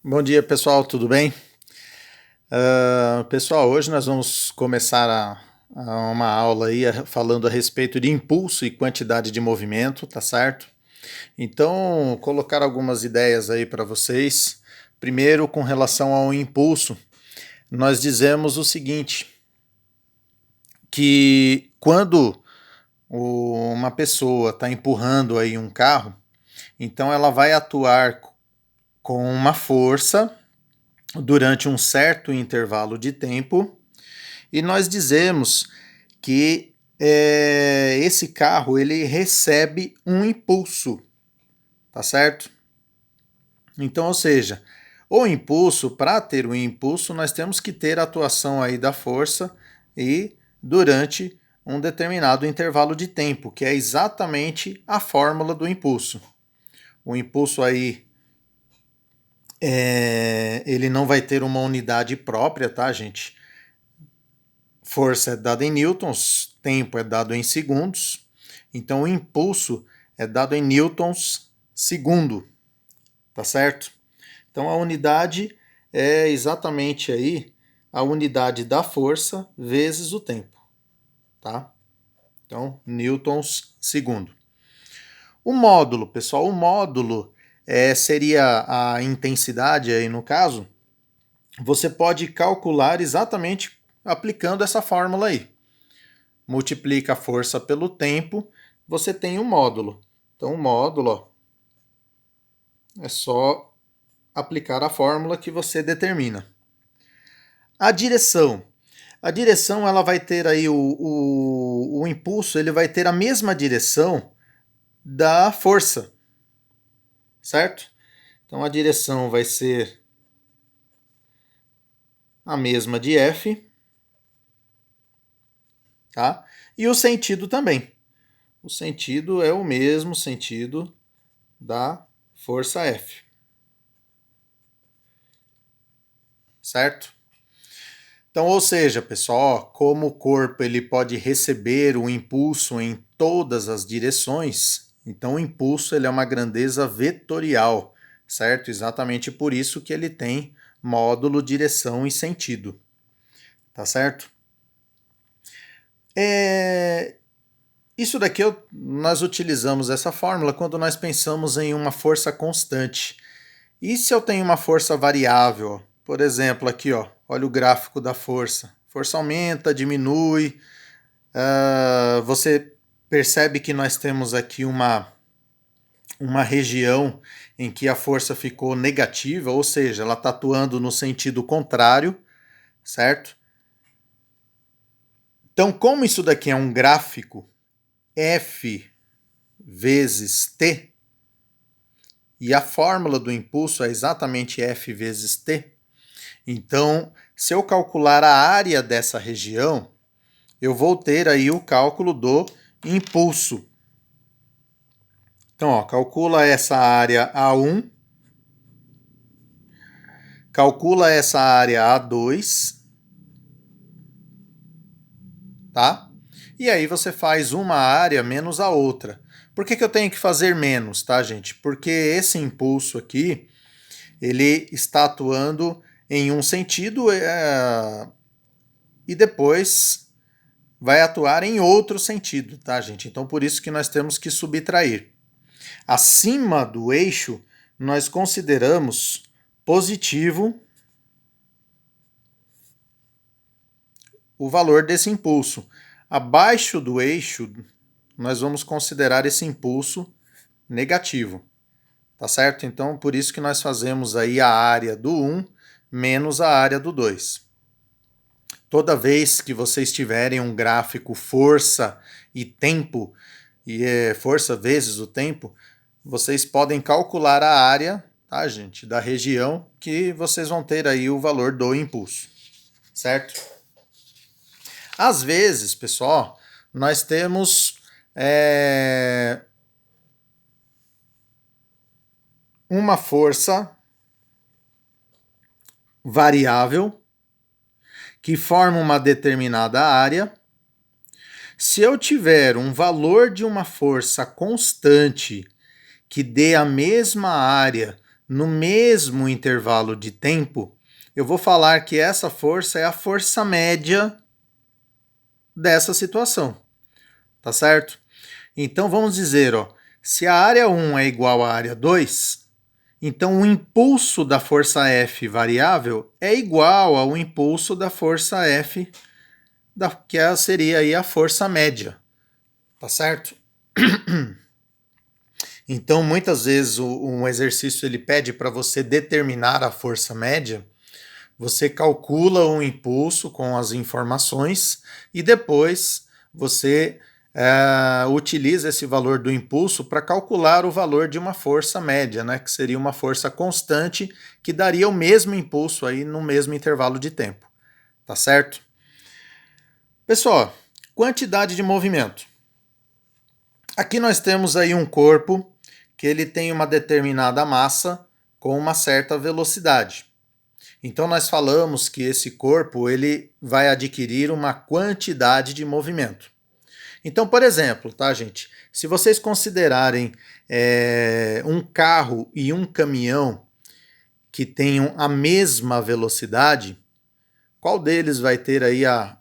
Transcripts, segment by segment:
Bom dia, pessoal, tudo bem? Pessoal, hoje nós vamos começar uma aula aí falando a respeito de impulso e quantidade de movimento, tá certo? Então, colocar algumas ideias aí para vocês. Primeiro, com relação ao impulso, nós dizemos o seguinte, que quando uma pessoa está empurrando aí um carro, então ela vai atuar com uma força durante um certo intervalo de tempo, e nós dizemos que esse carro ele recebe um impulso, tá certo? Então, ou seja, o impulso, para ter o impulso, nós temos que ter a atuação aí da força e durante um determinado intervalo de tempo, que é exatamente a fórmula do impulso. O impulso aí ele não vai ter uma unidade própria, tá, gente? Força é dada em newtons, tempo é dado em segundos, então o impulso é dado em newtons segundo, tá certo? Então a unidade é exatamente aí a unidade da força vezes o tempo, tá? Então, newtons segundo. O módulo, pessoal, o módulo seria a intensidade aí no caso. Você pode calcular exatamente aplicando essa fórmula aí. Multiplica a força pelo tempo, você tem um módulo. Então, o módulo é só aplicar a fórmula que você determina. A direção. A direção ela vai ter aí o impulso, ele vai ter a mesma direção da força, certo? Então, a direção vai ser a mesma de F, tá? E o sentido também. O sentido é o mesmo sentido da força F. Certo? Então, ou seja, pessoal, como o corpo ele pode receber o impulso em todas as direções, então o impulso ele é uma grandeza vetorial, certo? Exatamente por isso que ele tem módulo, direção e sentido. Tá certo? Isso daqui nós utilizamos essa fórmula quando nós pensamos em uma força constante. E se eu tenho uma força variável? Por exemplo, aqui, ó, olha o gráfico da força. Força aumenta, diminui. Você percebe que nós temos aqui uma região em que a força ficou negativa, ou seja, ela está atuando no sentido contrário, certo? Então, como isso daqui é um gráfico, F vezes T, e a fórmula do impulso é exatamente F vezes T, então, se eu calcular a área dessa região, eu vou ter aí o cálculo do impulso. Então, ó, calcula essa área A1, calcula essa área A2, tá? E aí você faz uma área menos a outra. Por que eu tenho que fazer menos, tá, gente? Porque esse impulso aqui, ele está atuando em um sentido e depois vai atuar em outro sentido, tá, gente? Então, por isso que nós temos que subtrair. Acima do eixo, nós consideramos positivo o valor desse impulso. Abaixo do eixo, nós vamos considerar esse impulso negativo. Tá certo? Então, por isso que nós fazemos aí a área do 1 menos a área do 2. Toda vez que vocês tiverem um gráfico força e tempo, e força vezes o tempo, vocês podem calcular a área, tá, gente, da região que vocês vão ter aí o valor do impulso, certo? Às vezes, pessoal, nós temos uma força variável que forma uma determinada área. Se eu tiver um valor de uma força constante que dê a mesma área no mesmo intervalo de tempo, eu vou falar que essa força é a força média dessa situação, tá certo? Então vamos dizer, ó, se a área 1 é igual à área 2, então o impulso da força F variável é igual ao impulso da força F, que seria aí a força média, tá certo? Então, muitas vezes um exercício ele pede para você determinar a força média. Você calcula o impulso com as informações e depois você utiliza esse valor do impulso para calcular o valor de uma força média, né, que seria uma força constante que daria o mesmo impulso aí no mesmo intervalo de tempo. Tá certo? Pessoal, quantidade de movimento. Aqui nós temos aí um corpo que ele tem uma determinada massa com uma certa velocidade. Então nós falamos que esse corpo ele vai adquirir uma quantidade de movimento. Então, por exemplo, tá, gente? Se vocês considerarem um carro e um caminhão que tenham a mesma velocidade, qual deles vai ter aí a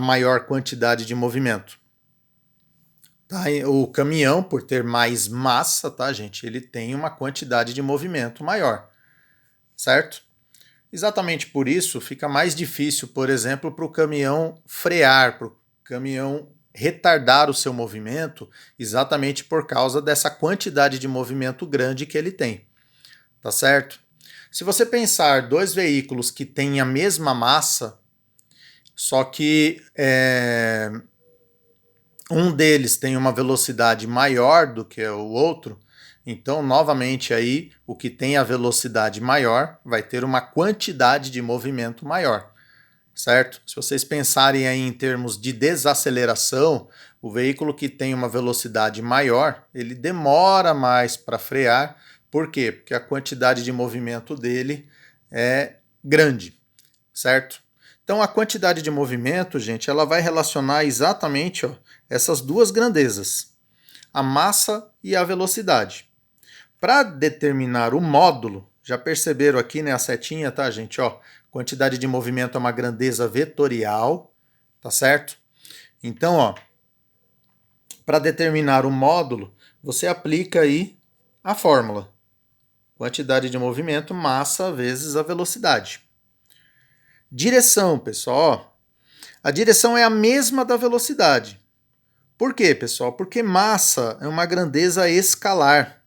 maior quantidade de movimento? Tá? O caminhão, por ter mais massa, tá, gente? Ele tem uma quantidade de movimento maior, certo? Exatamente por isso fica mais difícil, por exemplo, para o caminhão frear, para o caminhão retardar o seu movimento, exatamente por causa dessa quantidade de movimento grande que ele tem. Tá certo? Se você pensar dois veículos que têm a mesma massa, só que um deles tem uma velocidade maior do que o outro, então, novamente, aí o que tem a velocidade maior vai ter uma quantidade de movimento maior, certo? Se vocês pensarem aí em termos de desaceleração, o veículo que tem uma velocidade maior, ele demora mais para frear. Por quê? Porque a quantidade de movimento dele é grande, certo? Então, a quantidade de movimento, gente, ela vai relacionar exatamente essas duas grandezas, a massa e a velocidade. Para determinar o módulo, já perceberam aqui, né, a setinha, tá, gente? Ó, quantidade de movimento é uma grandeza vetorial, tá certo? Então, ó, para determinar o módulo, você aplica aí a fórmula. Quantidade de movimento, massa vezes a velocidade. Direção, pessoal. A direção é a mesma da velocidade. Por quê, pessoal? Porque massa é uma grandeza escalar.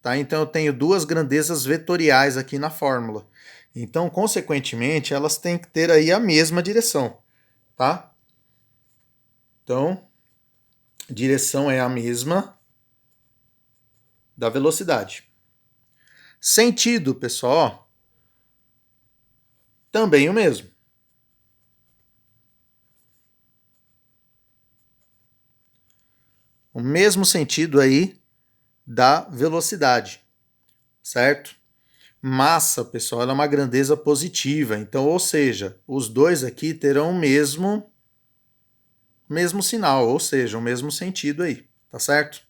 Tá? Então eu tenho duas grandezas vetoriais aqui na fórmula. Então, consequentemente, elas têm que ter aí a mesma direção. Tá? Então, direção é a mesma da velocidade. Sentido, pessoal, também o mesmo. O mesmo sentido aí da velocidade, certo? Massa, pessoal, ela é uma grandeza positiva, então, ou seja, os dois aqui terão o mesmo sinal, ou seja, o mesmo sentido aí, tá certo?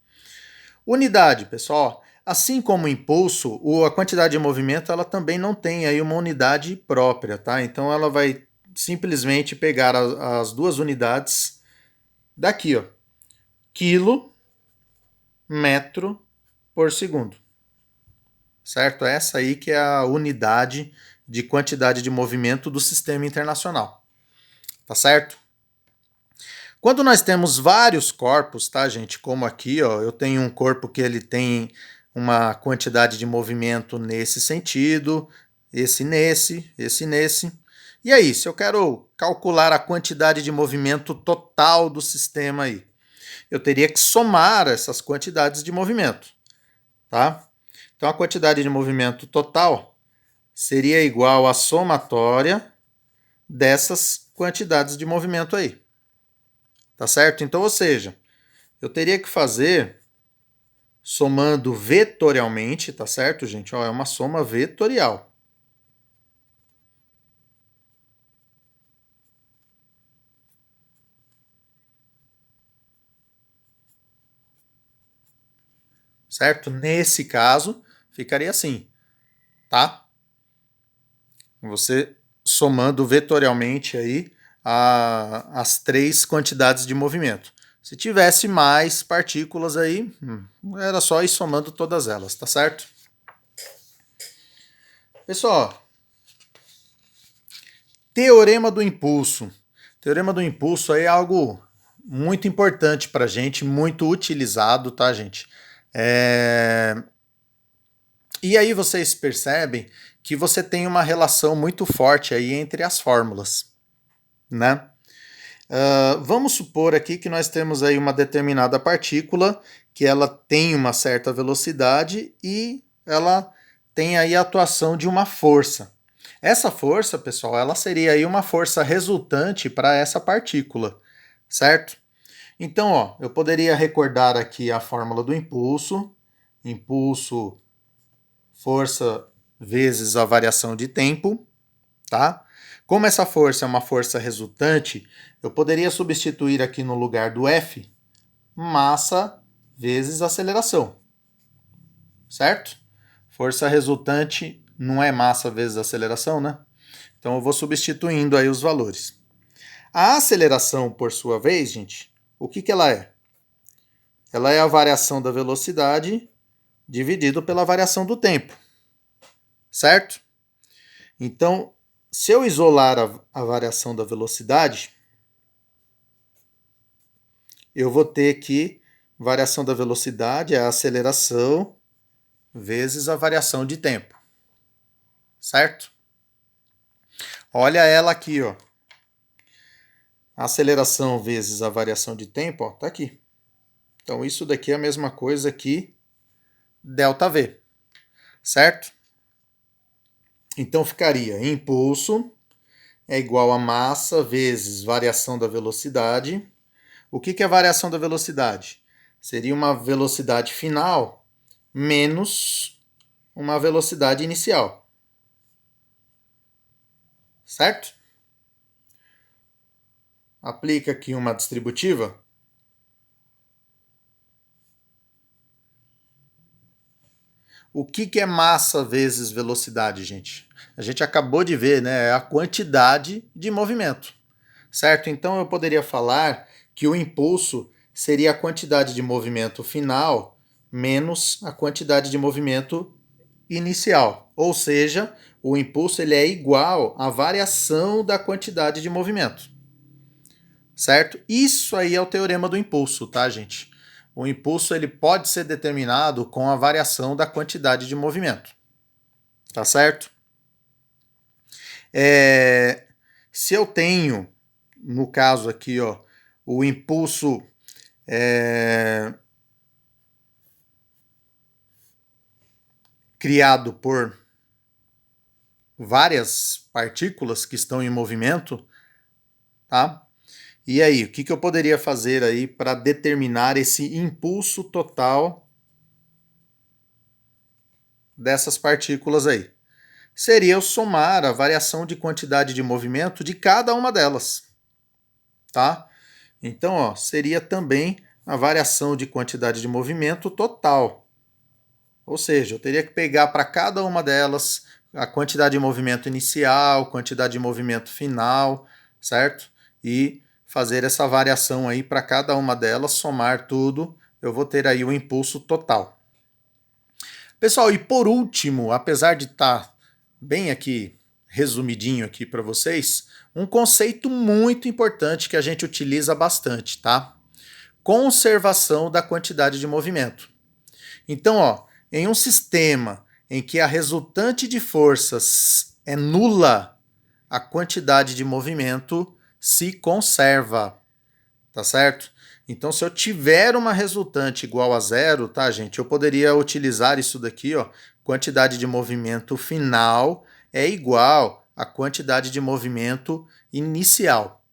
Unidade, pessoal, assim como o impulso, a quantidade de movimento, ela também não tem aí uma unidade própria, tá? Então ela vai simplesmente pegar as duas unidades daqui, ó, quilo, metro por segundo, certo? Essa aí que é a unidade de quantidade de movimento do sistema internacional, tá certo? Quando nós temos vários corpos, tá, gente? Como aqui, ó, eu tenho um corpo que ele tem uma quantidade de movimento nesse sentido, esse nesse. E aí, se eu quero calcular a quantidade de movimento total do sistema aí, eu teria que somar essas quantidades de movimento, tá? Então a quantidade de movimento total seria igual à somatória dessas quantidades de movimento aí. Tá certo? Então, ou seja, eu teria que fazer somando vetorialmente, tá certo, gente? Ó, é uma soma vetorial. Certo? Nesse caso, ficaria assim. tá? Você somando vetorialmente aí as três quantidades de movimento. Se tivesse mais partículas aí, era só ir somando todas elas, tá certo? Pessoal, teorema do impulso. Teorema do impulso aí é algo muito importante para a gente, muito utilizado, tá, gente? E aí vocês percebem que você tem uma relação muito forte aí entre as fórmulas, né? Vamos supor aqui que nós temos aí uma determinada partícula que ela tem uma certa velocidade e ela tem aí a atuação de uma força. Essa força, pessoal, ela seria aí uma força resultante para essa partícula, certo? Então, ó, eu poderia recordar aqui a fórmula do impulso. Impulso, força vezes a variação de tempo, tá? Como essa força é uma força resultante, eu poderia substituir aqui no lugar do F, massa vezes aceleração, certo? Força resultante não é massa vezes aceleração, né? Então eu vou substituindo aí os valores. A aceleração, por sua vez, gente, o que ela é? Ela é a variação da velocidade dividido pela variação do tempo, certo? Então, se eu isolar a variação da velocidade, eu vou ter que variação da velocidade é a aceleração vezes a variação de tempo, certo? Olha ela aqui, ó. A aceleração vezes a variação de tempo, ó, tá aqui. Então isso daqui é a mesma coisa que ΔV, certo? Então ficaria impulso é igual a massa vezes variação da velocidade. O que é variação da velocidade? Seria uma velocidade final menos uma velocidade inicial. Certo? Aplica aqui uma distributiva. O que é massa vezes velocidade, gente? A gente acabou de ver, né? É a quantidade de movimento. Certo? Então eu poderia falar que o impulso seria a quantidade de movimento final menos a quantidade de movimento inicial. Ou seja, o impulso ele é igual à variação da quantidade de movimento. Certo? Isso aí é o teorema do impulso, tá, gente? O impulso ele pode ser determinado com a variação da quantidade de movimento. Tá certo? Se eu tenho, no caso aqui, ó, o impulso criado por várias partículas que estão em movimento, tá? E aí, o que eu poderia fazer aí para determinar esse impulso total dessas partículas aí? Seria eu somar a variação de quantidade de movimento de cada uma delas, tá? Então, ó, seria também a variação de quantidade de movimento total. Ou seja, eu teria que pegar para cada uma delas a quantidade de movimento inicial, quantidade de movimento final, certo? E fazer essa variação aí para cada uma delas, somar tudo, eu vou ter aí o impulso total. Pessoal, e por último, apesar de estar bem aqui resumidinho aqui para vocês, um conceito muito importante que a gente utiliza bastante, tá? Conservação da quantidade de movimento. Então, ó, em um sistema em que a resultante de forças é nula, a quantidade de movimento se conserva, tá certo? Então, se eu tiver uma resultante igual a zero, tá, gente, eu poderia utilizar isso daqui, ó, quantidade de movimento final é igual à quantidade de movimento inicial,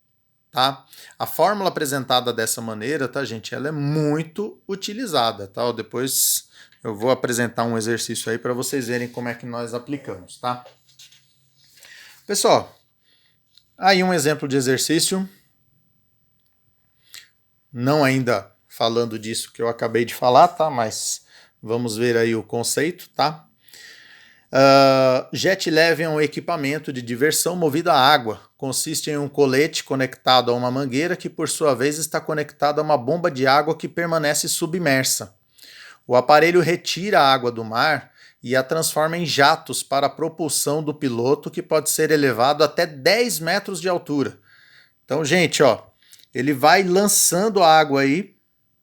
tá? A fórmula apresentada dessa maneira, tá, gente, ela é muito utilizada, tá? Depois eu vou apresentar um exercício aí para vocês verem como é que nós aplicamos, tá? Pessoal, aí um exemplo de exercício, não ainda falando disso que eu acabei de falar, tá? Mas vamos ver aí o conceito, tá? Jet Leve é um equipamento de diversão movido a água. Consiste em um colete conectado a uma mangueira que, por sua vez, está conectado a uma bomba de água que permanece submersa. O aparelho retira a água do mar e a transforma em jatos para a propulsão do piloto, que pode ser elevado até 10 metros de altura. Então, gente, ó, ele vai lançando a água aí,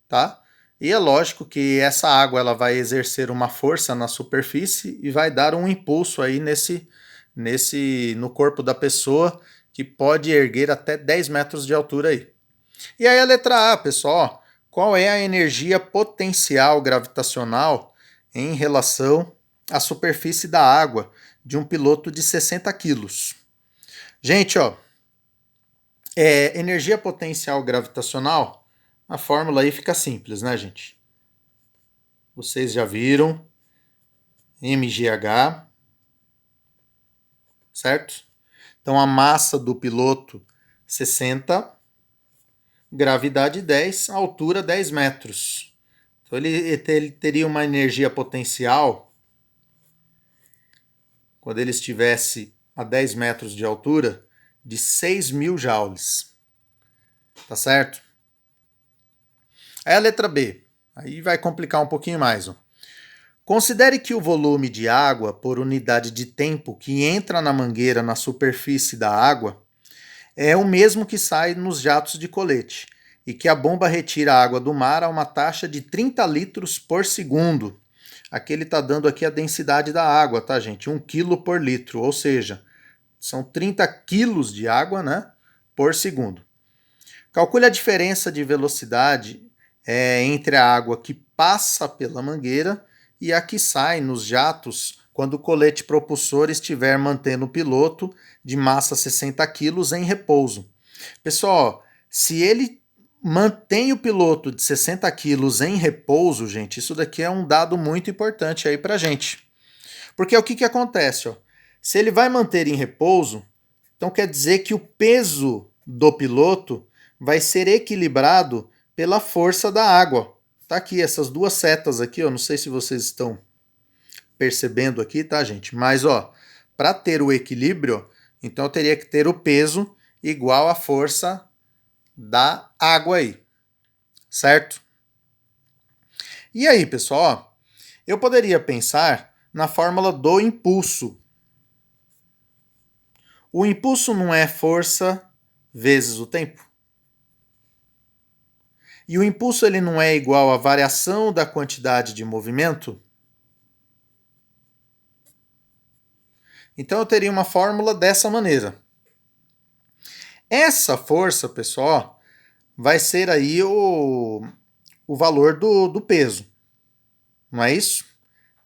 tá? E é lógico que essa água ela vai exercer uma força na superfície e vai dar um impulso aí no corpo da pessoa, que pode erguer até 10 metros de altura aí. E aí a letra A, pessoal, ó, qual é a energia potencial gravitacional em relação à superfície da água de um piloto de 60 quilos? Gente, ó, energia potencial gravitacional, a fórmula aí fica simples, né, gente? Vocês já viram, mgh, certo? Então a massa do piloto 60, gravidade 10, altura 10 metros. Então ele teria uma energia potencial, quando ele estivesse a 10 metros de altura, de 6.000 joules. Tá certo? Aí a letra B. Aí vai complicar um pouquinho mais. Ó. Considere que o volume de água por unidade de tempo que entra na mangueira na superfície da água é o mesmo que sai nos jatos de colete e que a bomba retira a água do mar a uma taxa de 30 litros por segundo. Aqui ele está dando aqui a densidade da água, tá, gente? 1 kg por litro, ou seja, são 30 quilos de água, né, por segundo. Calcule a diferença de velocidade entre a água que passa pela mangueira e a que sai nos jatos quando o colete propulsor estiver mantendo o piloto de massa 60 quilos em repouso. Pessoal, se ele mantém o piloto de 60 quilos em repouso, gente, isso daqui é um dado muito importante aí pra gente. Porque o que acontece? Ó? Se ele vai manter em repouso, então quer dizer que o peso do piloto vai ser equilibrado pela força da água. Tá aqui, essas duas setas aqui, ó, não sei se vocês estão percebendo aqui, tá, gente? Mas, ó, para ter o equilíbrio, então eu teria que ter o peso igual à força da água aí, certo? E aí, pessoal, ó, eu poderia pensar na fórmula do impulso. O impulso não é força vezes o tempo? E o impulso ele não é igual à variação da quantidade de movimento? Então eu teria uma fórmula dessa maneira. Essa força, pessoal, vai ser aí o valor do peso. Não é isso?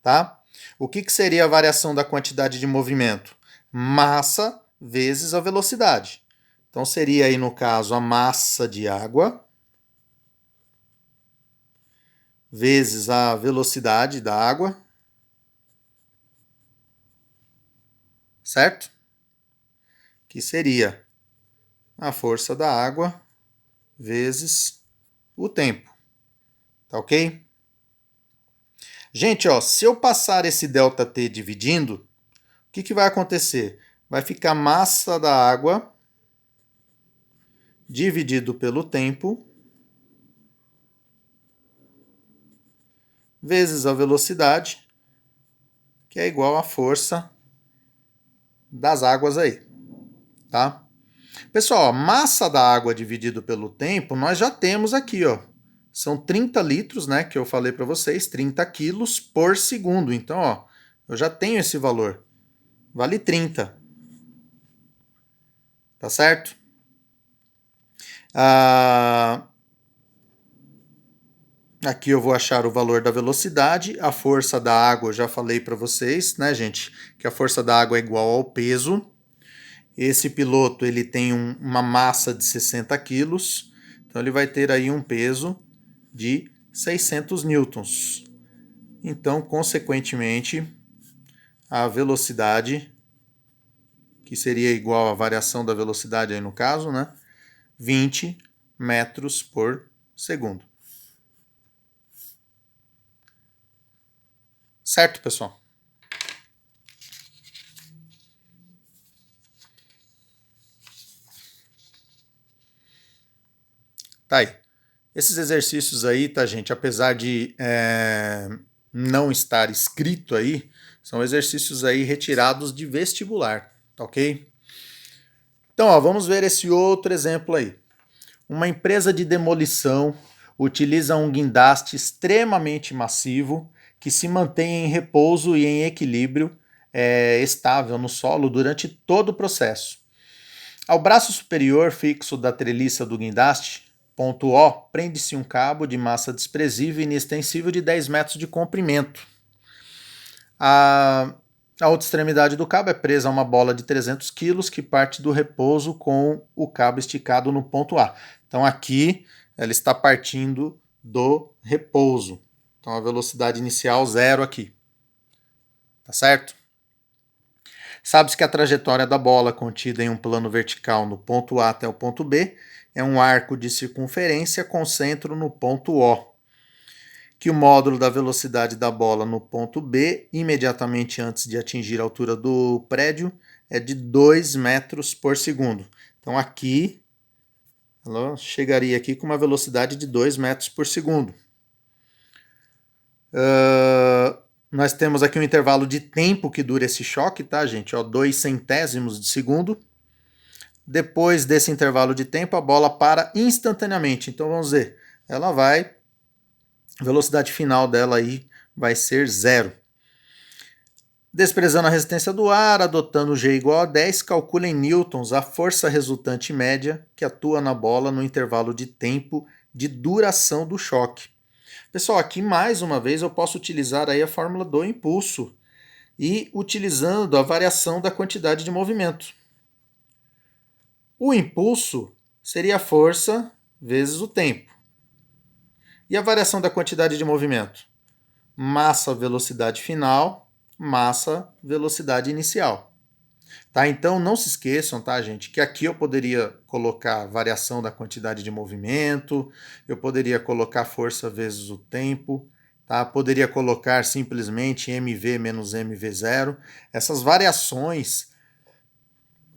Tá? O que seria a variação da quantidade de movimento? Massa vezes a velocidade. Então seria aí, no caso, a massa de água vezes a velocidade da água, certo? Que seria a força da água vezes o tempo, tá ok? Gente, ó, se eu passar esse ΔT dividindo, o que vai acontecer? Vai ficar massa da água dividido pelo tempo vezes a velocidade, que é igual à força das águas aí, tá? Pessoal, a massa da água dividido pelo tempo, nós já temos aqui, ó. São 30 litros, né, que eu falei para vocês, 30 quilos por segundo. Então, ó, eu já tenho esse valor. Vale 30. Tá certo? Aqui eu vou achar o valor da velocidade, a força da água, eu já falei para vocês, né, gente, que a força da água é igual ao peso. Esse piloto ele tem uma massa de 60 quilos, então ele vai ter aí um peso de 600 newtons. Então, consequentemente, a velocidade, que seria igual à variação da velocidade aí no caso, né, 20 metros por segundo. Certo, pessoal? Tá aí. Esses exercícios aí, tá, gente? Apesar de não estar escrito aí, são exercícios aí retirados de vestibular, tá ok? Então, ó, vamos ver esse outro exemplo aí. Uma empresa de demolição utiliza um guindaste extremamente massivo que se mantém em repouso e em equilíbrio estável no solo durante todo o processo. Ao braço superior fixo da treliça do guindaste, ponto O, prende-se um cabo de massa desprezível e inextensível de 10 metros de comprimento. A outra extremidade do cabo é presa a uma bola de 300 kg que parte do repouso com o cabo esticado no ponto A. Então aqui ela está partindo do repouso. Então a velocidade inicial 0 aqui. Tá certo? Sabe-se que a trajetória da bola contida em um plano vertical no ponto A até o ponto B é um arco de circunferência com centro no ponto O. Que o módulo da velocidade da bola no ponto B, imediatamente antes de atingir a altura do prédio, é de 2 metros por segundo. Então aqui, ela chegaria aqui com uma velocidade de 2 metros por segundo. Nós temos aqui um intervalo de tempo que dura esse choque, tá, gente? 2 centésimos de segundo. Depois desse intervalo de tempo, a bola para instantaneamente. Então vamos ver, ela vai... A velocidade final dela aí vai ser 0. Desprezando a resistência do ar, adotando G igual a 10, calcula em newtons a força resultante média que atua na bola no intervalo de tempo de duração do choque. Pessoal, aqui mais uma vez eu posso utilizar aí a fórmula do impulso e utilizando a variação da quantidade de movimento. O impulso seria a força vezes o tempo. E a variação da quantidade de movimento? Massa, velocidade final, massa, velocidade inicial. Tá? Então não se esqueçam, tá, gente, que aqui eu poderia colocar variação da quantidade de movimento, eu poderia colocar força vezes o tempo, tá? Poderia colocar simplesmente mv menos mv0. Essas variações,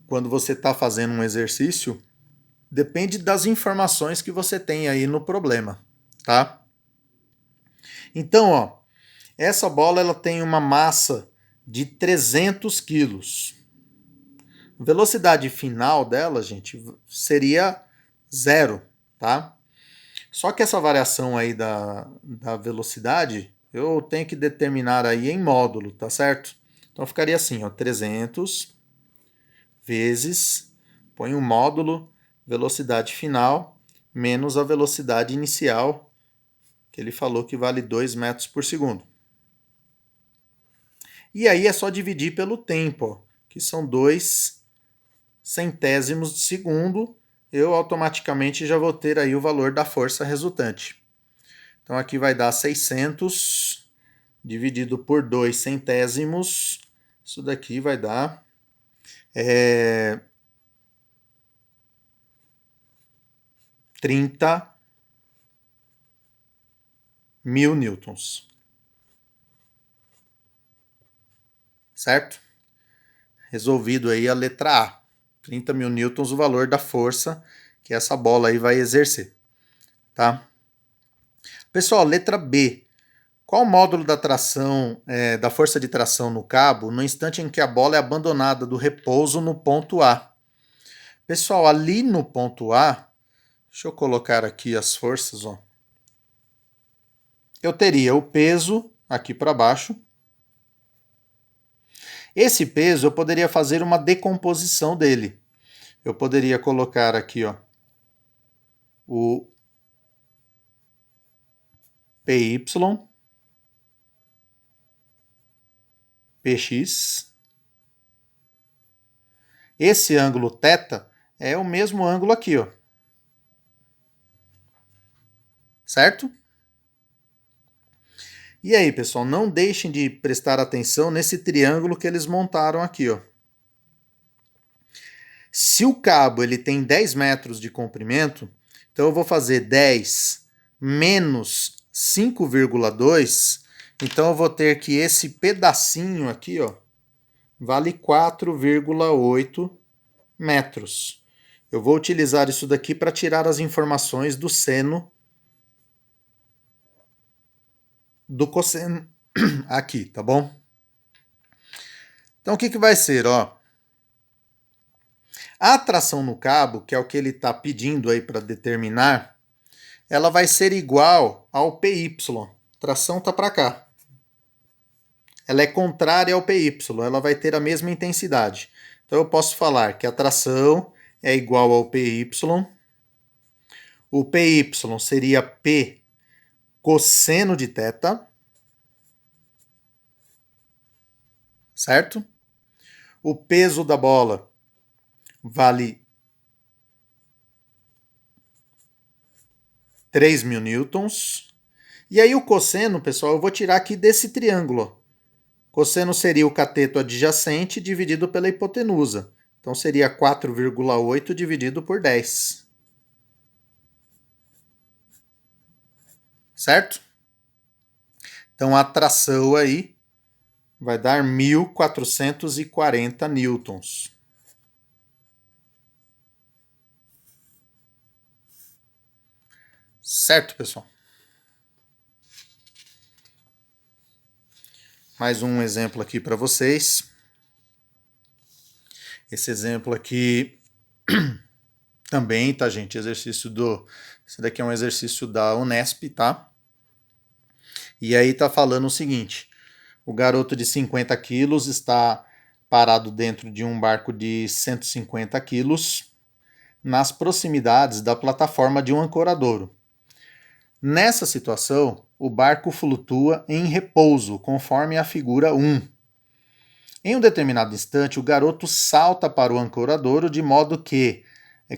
quando você está fazendo um exercício, depende das informações que você tem aí no problema. Tá? Então, ó, essa bola ela tem uma massa de 300 quilos. A velocidade final dela, gente, seria 0, tá? Só que essa variação aí da velocidade, eu tenho que determinar aí em módulo, tá certo? Então ficaria assim, ó, 300 vezes, põe um módulo, velocidade final, menos a velocidade inicial, que ele falou que vale 2 metros por segundo. E aí é só dividir pelo tempo, ó, que são 2 centésimos de segundo. Eu automaticamente já vou ter aí o valor da força resultante. Então aqui vai dar 600 dividido por 2 centésimos. Isso daqui vai dar 30 mil newtons. Certo? Resolvido aí a letra A. 30 mil newtons o valor da força que essa bola aí vai exercer. Tá? Pessoal, letra B. Qual o módulo da tração, da força de tração no cabo no instante em que a bola é abandonada do repouso no ponto A? Pessoal, ali no ponto A, deixa eu colocar aqui as forças, ó. Eu teria o peso aqui para baixo. Esse peso eu poderia fazer uma decomposição dele. Eu poderia colocar aqui, ó, o PY, PX. Esse ângulo θ é o mesmo ângulo aqui, ó. Certo? E aí, pessoal, não deixem de prestar atenção nesse triângulo que eles montaram aqui, ó. Se o cabo ele tem 10 metros de comprimento, então eu vou fazer 10 menos 5,2, então eu vou ter que esse pedacinho aqui, ó, vale 4,8 metros. eu vou utilizar isso daqui para tirar as informações do seno do cosseno aqui, tá bom? Então, o que vai ser, ó? A tração no cabo, que é o que ele está pedindo aí para determinar, ela vai ser igual ao PY. A tração está para cá. Ela é contrária ao PY, ela vai ter a mesma intensidade. Então, eu posso falar que a tração é igual ao PY. O PY seria P cosseno de θ, certo? O peso da bola vale 3.000 newtons. E aí o cosseno, pessoal, eu vou tirar aqui desse triângulo. Cosseno seria o cateto adjacente dividido pela hipotenusa. Então seria 4,8 dividido por 10. Certo? Então a tração aí vai dar 1.440 newtons. Certo, pessoal? Mais um exemplo aqui para vocês. Esse exemplo aqui também, tá, gente? Exercício do... Esse daqui é um exercício da Unesp, tá? E aí tá falando o seguinte: o garoto de 50 quilos está parado dentro de um barco de 150 quilos nas proximidades da plataforma de um ancoradouro. Nessa situação, o barco flutua em repouso, conforme a figura 1. Em um determinado instante, o garoto salta para o ancoradouro de modo que,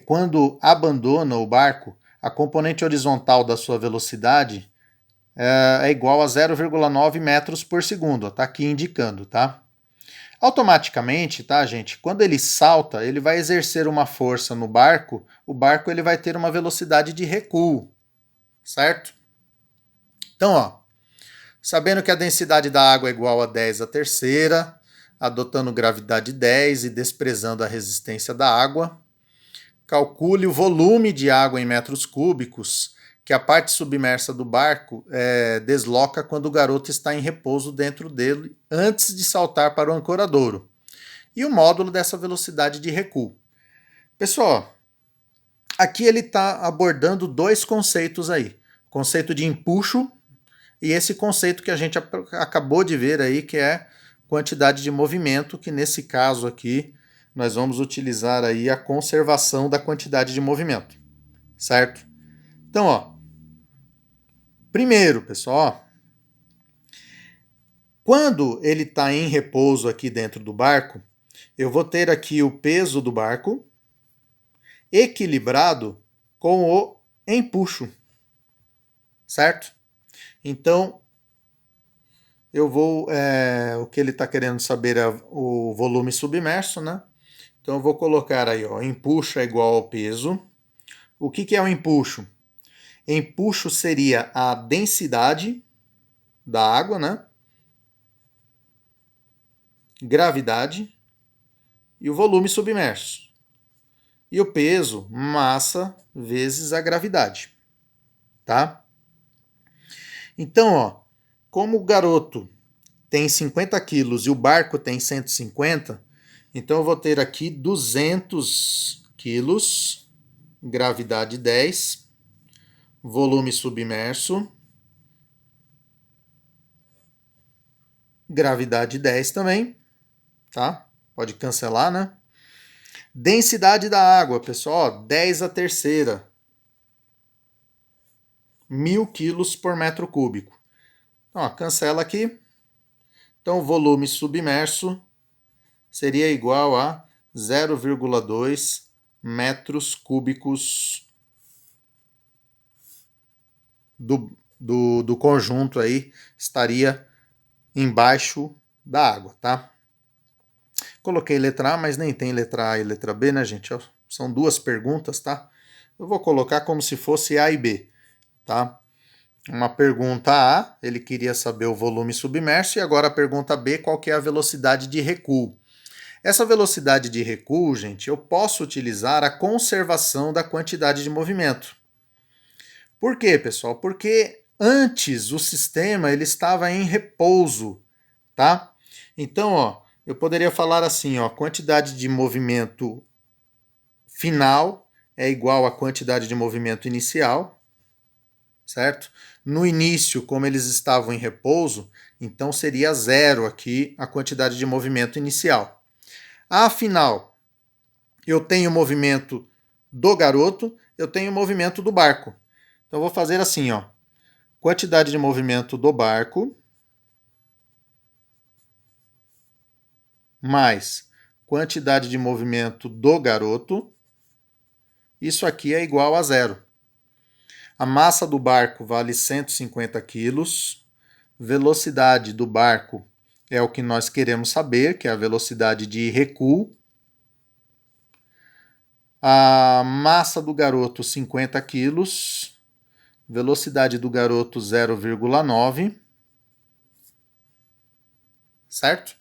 quando abandona o barco, a componente horizontal da sua velocidade é igual a 0,9 metros por segundo. Está aqui indicando, tá? Automaticamente, tá, gente? Quando ele salta, ele vai exercer uma força no barco, o barco ele vai ter uma velocidade de recuo, certo? Então, ó, sabendo que a densidade da água é igual a 10 à terceira, adotando gravidade 10 e desprezando a resistência da água, calcule o volume de água em metros cúbicos que a parte submersa do barco desloca quando o garoto está em repouso dentro dele antes de saltar para o ancoradouro, e o módulo dessa velocidade de recuo. Pessoal, aqui ele está abordando dois conceitos aí: o conceito de empuxo e esse conceito que a gente acabou de ver aí, que é quantidade de movimento, que nesse caso aqui nós vamos utilizar aí a conservação da quantidade de movimento, certo? Então, ó, primeiro, pessoal, quando ele está em repouso aqui dentro do barco, eu vou ter aqui o peso do barco equilibrado com o empuxo, certo? Então, eu vou... o que ele está querendo saber é o volume submerso, né? Então, eu vou colocar aí, ó, empuxo é igual ao peso. O que é o empuxo? Empuxo seria a densidade da água, né? Gravidade e o volume submerso. E o peso, massa vezes a gravidade, tá? Então, ó, como o garoto tem 50 quilos e o barco tem 150, então eu vou ter aqui 200 quilos, gravidade 10, volume submerso, gravidade 10 também, tá? Pode cancelar, né? Densidade da água, pessoal, 10 à terceira. 1.000 quilos por metro cúbico. Então, ó, cancela aqui. Então, o volume submerso seria igual a 0,2 metros cúbicos do conjunto aí, estaria embaixo da água, tá? Coloquei letra A, mas nem tem letra A e letra B, né, gente? São duas perguntas, tá? Eu vou colocar como se fosse A e B, tá? Uma pergunta A, ele queria saber o volume submerso, e agora a pergunta B, qual que é a velocidade de recuo. Essa velocidade de recuo, gente, eu posso utilizar a conservação da quantidade de movimento. Por quê, pessoal? Porque antes o sistema ele estava em repouso, tá? Então, ó, eu poderia falar assim, ó, quantidade de movimento final é igual à quantidade de movimento inicial, certo? No início, como eles estavam em repouso, então seria zero aqui a quantidade de movimento inicial. Afinal, eu tenho o movimento do garoto, eu tenho o movimento do barco. Então, eu vou fazer assim, ó. Quantidade de movimento do barco mais quantidade de movimento do garoto. Isso aqui é igual a zero. A massa do barco vale 150 quilos. Velocidade do barco é o que nós queremos saber, que é a velocidade de recuo. A massa do garoto, 50 quilos. Velocidade do garoto, 0,9. Certo?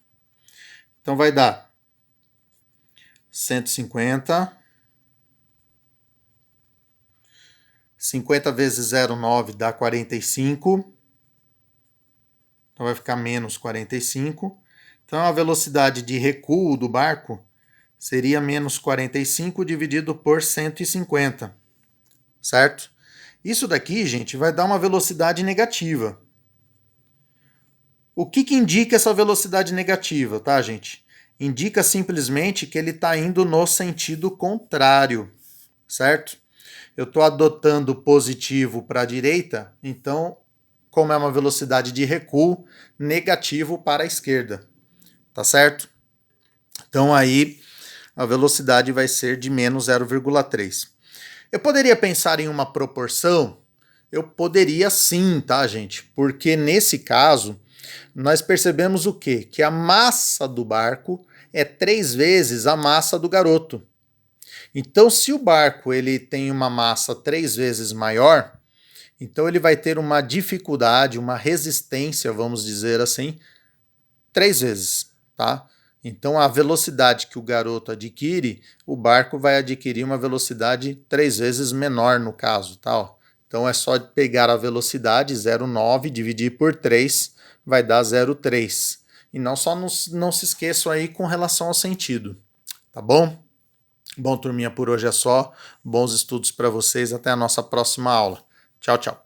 Então vai dar 150. 50 vezes 0,9 dá 45. Então vai ficar menos 45. Então a velocidade de recuo do barco seria menos 45 dividido por 150. Certo? Isso daqui, gente, vai dar uma velocidade negativa. O que indica essa velocidade negativa, tá, gente? Indica simplesmente que ele está indo no sentido contrário, certo? Eu estou adotando positivo para a direita, então, como é uma velocidade de recuo, negativo para a esquerda, tá certo? Então aí a velocidade vai ser de menos 0,3. Eu poderia pensar em uma proporção? Eu poderia sim, tá, gente? Porque nesse caso, nós percebemos o quê? Que a massa do barco é 3 vezes a massa do garoto. Então, se o barco ele tem uma massa 3 vezes maior, então ele vai ter uma dificuldade, uma resistência, vamos dizer assim, 3 vezes, tá? Então, a velocidade que o garoto adquire, o barco vai adquirir uma velocidade 3 vezes menor no caso, tá? Então, é só pegar a velocidade 0,9, dividir por 3, vai dar 0,3. E não se esqueçam aí com relação ao sentido, tá bom? Bom, turminha, por hoje é só. Bons estudos para vocês. Até a nossa próxima aula. Tchau, tchau.